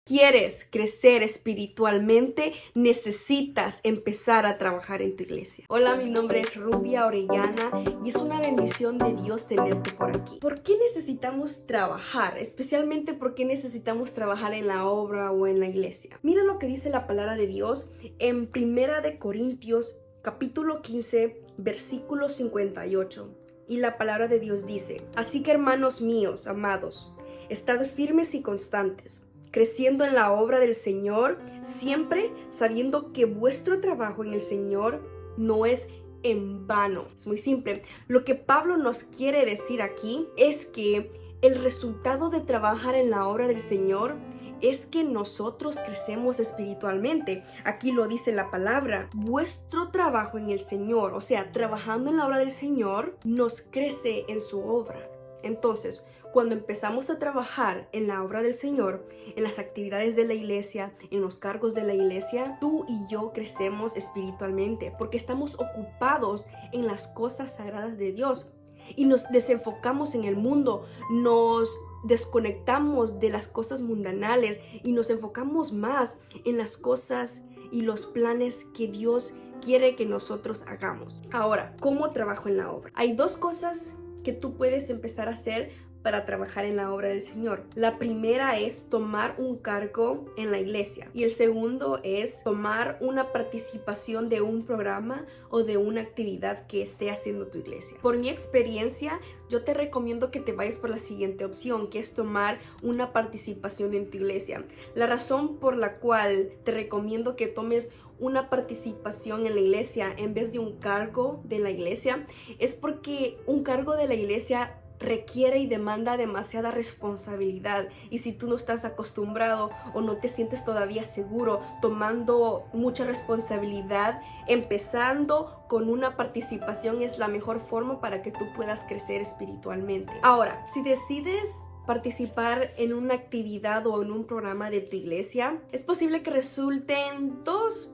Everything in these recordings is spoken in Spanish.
quieres crecer espiritualmente, necesitas empezar a trabajar en tu iglesia. Hola, mi nombre es Rubia Orellana y es una bendición de Dios tenerte por aquí. ¿Por qué necesitamos trabajar? Especialmente ¿por qué necesitamos trabajar en la obra o en la iglesia? Mira lo que dice la palabra de Dios en Primera de Corintios, capítulo 15, versículo 58. Y la palabra de Dios dice: así que, hermanos míos, amados, estad firmes y constantes, creciendo en la obra del Señor, siempre sabiendo que vuestro trabajo en el Señor no es en vano. Es muy simple. Lo que Pablo nos quiere decir aquí es que el resultado de trabajar en la obra del Señor es que nosotros crecemos espiritualmente. Aquí lo dice la palabra. Vuestro trabajo en el Señor, o sea, trabajando en la obra del Señor, nos crece en su obra. Entonces, cuando empezamos a trabajar en la obra del Señor, en las actividades de la iglesia, en los cargos de la iglesia, tú y yo crecemos espiritualmente porque estamos ocupados en las cosas sagradas de Dios y nos desenfocamos en el mundo, nos desconectamos de las cosas mundanales y nos enfocamos más en las cosas y los planes que Dios quiere que nosotros hagamos. Ahora, ¿cómo trabajo en la obra? Hay dos cosas que tú puedes empezar a hacer para trabajar en la obra del Señor. La primera es tomar un cargo en la iglesia y el segundo es tomar una participación de un programa o de una actividad que esté haciendo tu iglesia. Por mi experiencia, yo te recomiendo que te vayas por la siguiente opción, que es tomar una participación en tu iglesia. La razón por la cual te recomiendo que tomes una participación en la iglesia en vez de un cargo de la iglesia es porque un cargo de la iglesia requiere y demanda demasiada responsabilidad, y si tú no estás acostumbrado o no te sientes todavía seguro tomando mucha responsabilidad, empezando con una participación es la mejor forma para que tú puedas crecer espiritualmente. Ahora, si decides participar en una actividad o en un programa de tu iglesia, es posible que resulten dos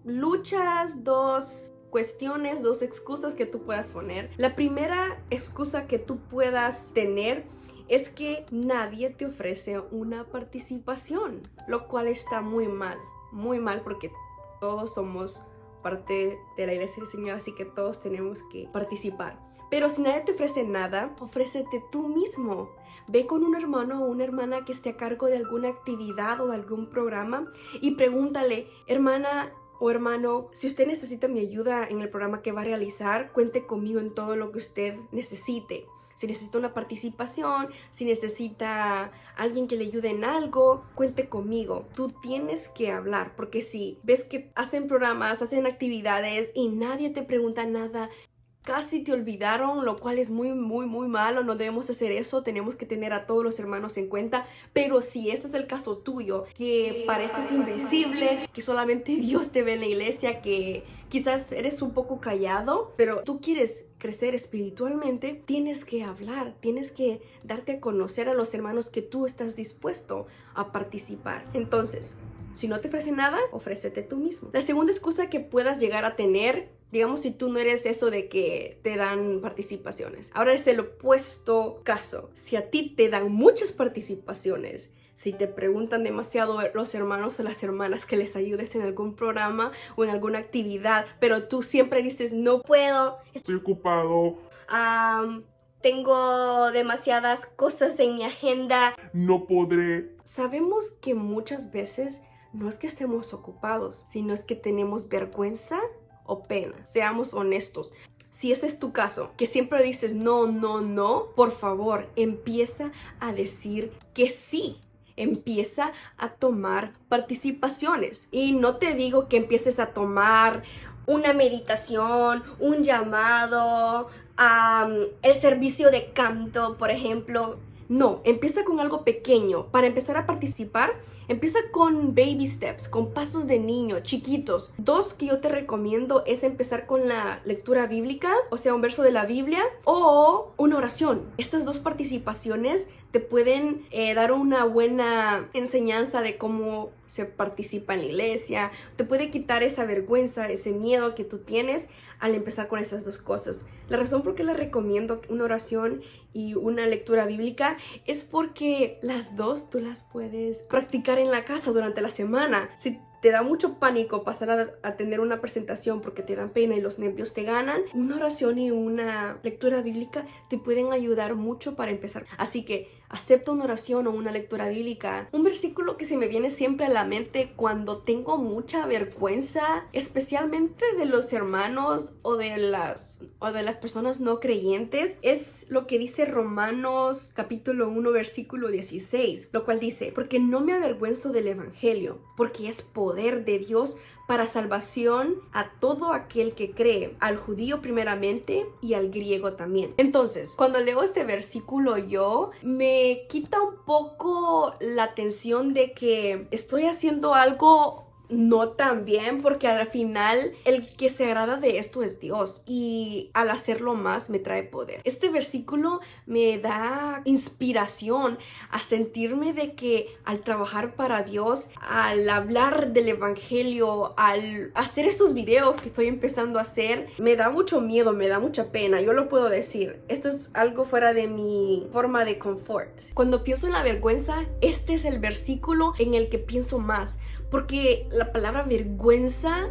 luchas, dos cuestiones, dos excusas que tú puedas poner. La primera excusa que tú puedas tener es que nadie te ofrece una participación, lo cual está muy mal porque todos somos parte de la iglesia del Señor, así que todos tenemos que participar. Pero si nadie te ofrece nada, ofrécete tú mismo. Ve con un hermano o una hermana que esté a cargo de alguna actividad o de algún programa y pregúntale: hermana o hermano, si usted necesita mi ayuda en el programa que va a realizar, cuente conmigo en todo lo que usted necesite. Si necesita una participación, si necesita alguien que le ayude en algo, cuente conmigo. Tú tienes que hablar, porque si ves que hacen programas, hacen actividades y nadie te pregunta nada, casi te olvidaron, lo cual es muy malo. No debemos hacer eso, tenemos que tener a todos los hermanos en cuenta. Pero si ese es el caso tuyo, que pareces invisible, que solamente Dios te ve en la iglesia, que quizás eres un poco callado, pero tú quieres crecer espiritualmente, tienes que hablar, tienes que darte a conocer a los hermanos que tú estás dispuesto a participar. Entonces, si no te ofrece nada, ofrécete tú mismo. La segunda excusa que puedas llegar a tener, digamos, si tú no eres eso de que te dan participaciones. Ahora es el opuesto caso. Si a ti te dan muchas participaciones, si te preguntan demasiado los hermanos o las hermanas que les ayudes en algún programa o en alguna actividad, pero tú siempre dices: no puedo, estoy ocupado, tengo demasiadas cosas en mi agenda, no podré. Sabemos que muchas veces no es que estemos ocupados, sino es que tenemos vergüenza o pena. Seamos honestos. Si ese es tu caso, que siempre dices no, por favor, empieza a decir que sí. Empieza a tomar participaciones. Y no te digo que empieces a tomar una meditación, un llamado, el servicio de canto, por ejemplo. No, empieza con algo pequeño. Para empezar a participar, empieza con baby steps, con pasos de niño, chiquitos. Dos que yo te recomiendo es empezar con la lectura bíblica, o sea, un verso de la Biblia o una oración. Estas dos participaciones te pueden dar una buena enseñanza de cómo se participa en la iglesia. Te puede quitar esa vergüenza, ese miedo que tú tienes al empezar con esas dos cosas. La razón por qué les recomiendo una oración y una lectura bíblica es porque las dos tú las puedes practicar en la casa durante la semana. Si te da mucho pánico pasar a tener una presentación porque te dan pena y los nervios te ganan, una oración y una lectura bíblica te pueden ayudar mucho para empezar. Así que acepta una oración o una lectura bíblica. Un versículo que se me viene siempre a la mente cuando tengo mucha vergüenza, especialmente de los hermanos o de las personas no creyentes, es lo que dice Romanos capítulo 1 versículo 16, lo cual dice: porque no me avergüenzo del evangelio, porque es poder de Dios para salvación a todo aquel que cree, al judío primeramente y al griego también. Entonces, cuando leo este versículo yo, me quita un poco la tensión de que estoy haciendo algo no tan bien, porque al final el que se agrada de esto es Dios, y al hacerlo más me trae poder. Este versículo me da inspiración a sentirme de que al trabajar para Dios, al hablar del evangelio, al hacer estos videos que estoy empezando a hacer, me da mucho miedo, me da mucha pena, yo lo puedo decir. Esto es algo fuera de mi forma de confort. Cuando pienso en la vergüenza, este es el versículo en el que pienso más, porque la palabra vergüenza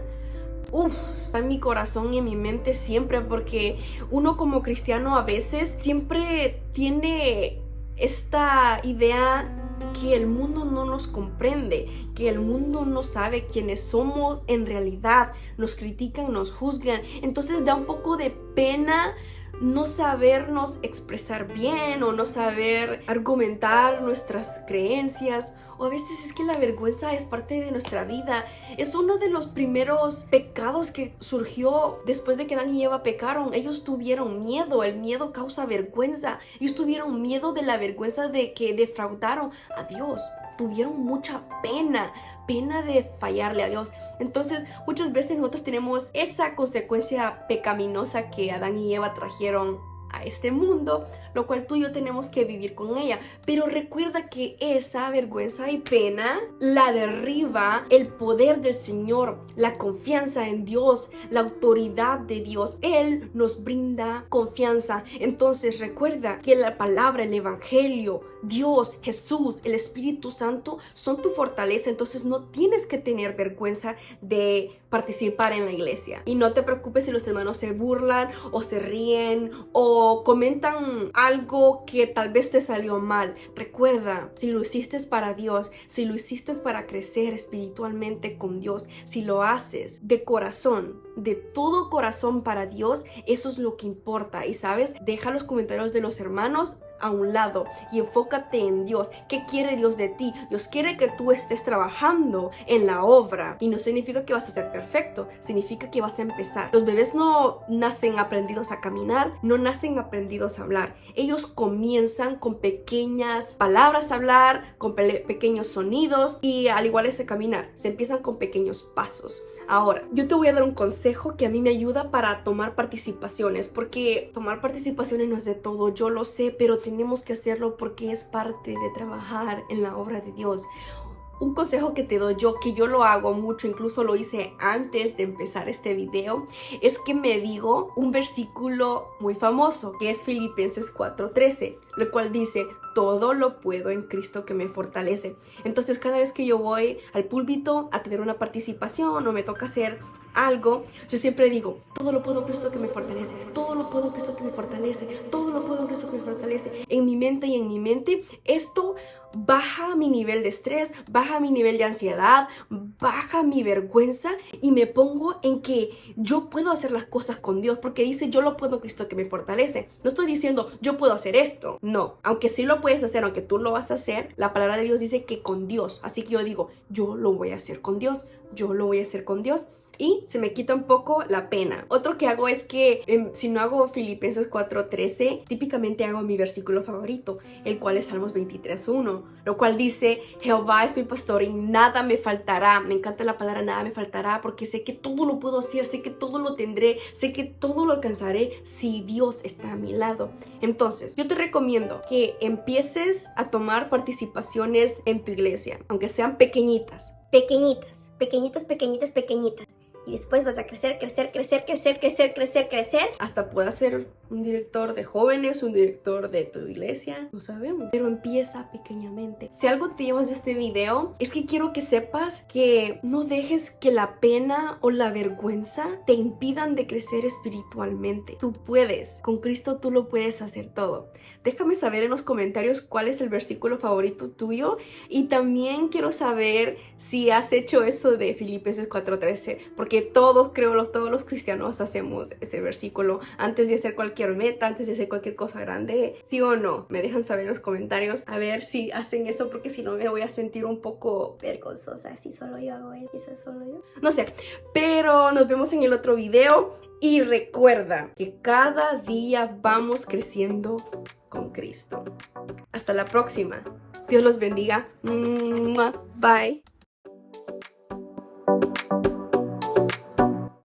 está en mi corazón y en mi mente siempre, porque uno como cristiano a veces siempre tiene esta idea que el mundo no nos comprende, que el mundo no sabe quiénes somos en realidad, nos critican, nos juzgan, entonces da un poco de pena no sabernos expresar bien o no saber argumentar nuestras creencias. O a veces es que la vergüenza es parte de nuestra vida. Es uno de los primeros pecados que surgió después de que Adán y Eva pecaron. Ellos tuvieron miedo. El miedo causa vergüenza. Ellos tuvieron miedo de la vergüenza de que defraudaron a Dios. Tuvieron mucha pena de fallarle a Dios. Entonces muchas veces nosotros tenemos esa consecuencia pecaminosa que Adán y Eva trajeron a este mundo, lo cual tú y yo tenemos que vivir con ella. Pero recuerda que esa vergüenza y pena la derriba el poder del Señor, la confianza en Dios, la autoridad de Dios. Él nos brinda confianza. Entonces recuerda que la palabra, el evangelio, Dios, Jesús, el Espíritu Santo son tu fortaleza. Entonces no tienes que tener vergüenza de participar en la iglesia. Y no te preocupes si los hermanos se burlan o se ríen o comentan algo que tal vez te salió mal. Recuerda, si lo hiciste para Dios, si lo hiciste para crecer espiritualmente con Dios, si lo haces de corazón, de todo corazón para Dios, eso es lo que importa. Y sabes, deja los comentarios de los hermanos a un lado y enfócate en Dios. ¿Qué quiere Dios de ti? Dios quiere que tú estés trabajando en la obra, y no significa que vas a ser perfecto, significa que vas a empezar. Los bebés no nacen aprendidos a caminar, no nacen aprendidos a hablar. Ellos comienzan con pequeñas palabras a hablar, con pequeños sonidos, y al igual es caminar, se empiezan con pequeños pasos. Ahora, yo te voy a dar un consejo que a mí me ayuda para tomar participaciones, porque tomar participaciones no es de todo, yo lo sé, pero tenemos que hacerlo porque es parte de trabajar en la obra de Dios. Un consejo que te doy yo, que yo lo hago mucho, incluso lo hice antes de empezar este video, es que me digo un versículo muy famoso, que es Filipenses 4:13, lo cual dice: todo lo puedo en Cristo que me fortalece. Entonces cada vez que yo voy al púlpito a tener una participación o me toca hacer algo, yo siempre digo: todo lo puedo en Cristo que me fortalece, todo lo puedo en Cristo que me fortalece, todo lo puedo en Cristo que me fortalece. En mi mente esto baja mi nivel de estrés, baja mi nivel de ansiedad, baja mi vergüenza, y me pongo en que yo puedo hacer las cosas con Dios, porque dice: yo lo puedo en Cristo que me fortalece. No estoy diciendo yo puedo hacer esto, no, aunque sí lo puedes hacer, aunque tú lo vas a hacer, la palabra de Dios dice que con Dios. Así que yo digo: yo lo voy a hacer con Dios, yo lo voy a hacer con Dios, y se me quita un poco la pena. Otro que hago es que si no hago Filipenses 4:13, típicamente hago mi versículo favorito, el cual es Salmos 23:1, lo cual dice: Jehová es mi pastor y nada me faltará. Me encanta la palabra nada me faltará, porque sé que todo lo puedo hacer, sé que todo lo tendré, sé que todo lo alcanzaré si Dios está a mi lado. Entonces yo te recomiendo que empieces a tomar participaciones en tu iglesia, aunque sean pequeñitas. y después vas a crecer. Hasta puedas ser un director de jóvenes, un director de tu iglesia, no sabemos. Pero empieza pequeñamente. Si algo te llevas de este video, es que quiero que sepas que no dejes que la pena o la vergüenza te impidan de crecer espiritualmente. Tú puedes, con Cristo tú lo puedes hacer todo. Déjame saber en los comentarios cuál es el versículo favorito tuyo, y también quiero saber si has hecho eso de Filipenses 4:13, porque todos los cristianos hacemos ese versículo antes de hacer cualquier meta, antes de hacer cualquier cosa grande. ¿Sí o no? Me dejan saber en los comentarios a ver si hacen eso, porque si no me voy a sentir un poco vergonzosa si solo yo hago eso, quizás solo yo. no sé, pero nos vemos en el otro video y recuerda que cada día vamos creciendo con Cristo. Hasta la próxima. Dios los bendiga. Bye.